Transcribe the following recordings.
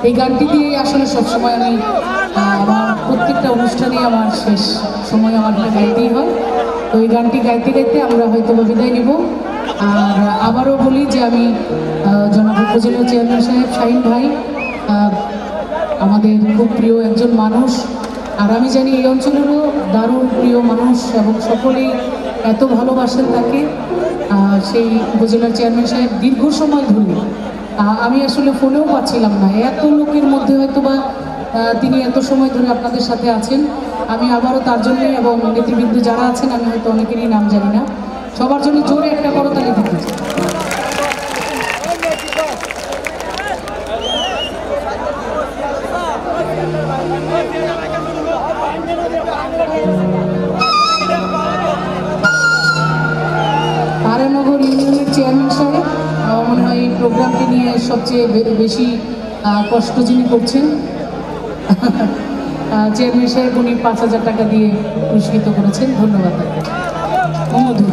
এই গানটি দিয়ে আসলে সবসময় আমি আমার প্রত্যেকটা অনুষ্ঠানে আমার শেষ সময় আমার গাইতেই হয়। তো এই গানটি গাইতে গাইতে আমরা হয়তো বিদায় নিব। আর আবারও বলি যে আমি জনাব উপজেলা চেয়ারম্যান সাহেব শাহিন ভাই আমাদের খুব প্রিয় একজন মানুষ, আর আমি জানি এই অঞ্চলেরও দারুণ প্রিয় মানুষ এবং সকলেই এত ভালোবাসেন তাকে। সেই উপজেলার চেয়ারম্যান সাহেব দীর্ঘ সময় ধরে আমি আসলে ফোনেও পাচ্ছিলাম না, এত লোকের মধ্যে হয়তো বা তিনি এত সময় ধরে আপনাদের সাথে আছেন। আমি আবারও তার জন্যই এবং নেতৃবৃন্দ যারা আছেন, আমি হয়তো অনেকেরই নাম জানি না, সবার জন্য জোরে একটা করতালি দিতে চাই। আরানগর ইউনিয়নের চেয়ারম্যান সাহেব মনে হয় এই প্রোগ্রামটি নিয়ে সবচেয়ে বেশি কষ্ট যিনি করছেন। চেয়ারম্যান সাহেব উনি 5,000 টাকা দিয়ে পুরস্কৃত করেছেন, ধন্যবাদ। মধু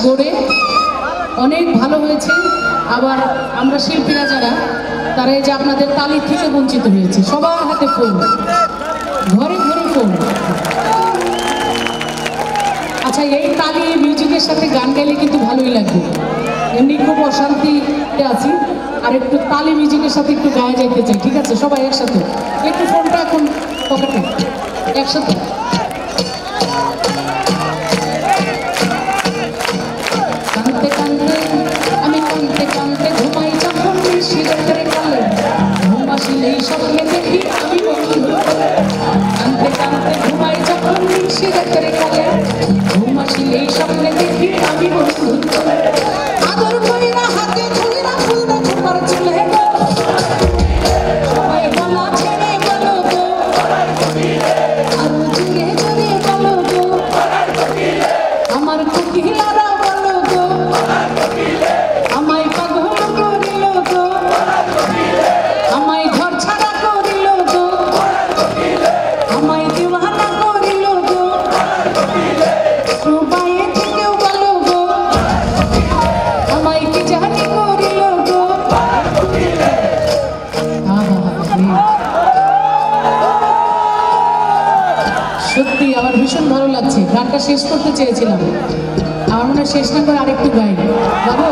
গড়ে অনেক ভালো হয়েছে। আবার আমরা শিল্পীরা যারা, তারা এই যে আপনাদের তালি থেকে বঞ্চিত হয়েছে। সবার হাতে ফোন, ঘরে ঘরে ফোন। আচ্ছা, এই তালি মিউজিকের সাথে গান গাইলে কিন্তু ভালোই লাগবে। এমনি খুব অশান্তিতে আছি, আর একটু তালি মিউজিকের সাথে একটু গায়ে যাইতে চাই। ঠিক আছে, সবাই একসাথে একটু ফোনটা এখন পকেটে একসাথে। কানতে কানতে আমি কানতে কানতে ঘুমাই যখন শিরকের কালে, ঘুম আসিলেই স্বপ্নে দেখি আমি বন্ধু। কানতে কানতে ঘুমাই যখন শিরকের কালে, ঘুম আসিলেই স্বপ্নে দেখি আমি বন্ধু। আদর কইরা হাতে ধইরা ফুলটা তোমার চুলে গো, সবাই বলা ছেড়ে গেল গো, আরো জুড়ে জুড়ে গেল গো, আমার কোকিলারা বলো গো, আমায় পাগল করিল গো, আমায় ঘর ছাড়া করিল গো, আমায় দিওয়ানা করিল গো, সবাই থেকেও বলো গো, আমায় কি জানি করিল গো। সত্যি আমার ভীষণ ভালো লাগছে। গানটা শেষ করতে চেয়েছিলাম, আমার শেষ না করে আরেকটু গাই, গাবো?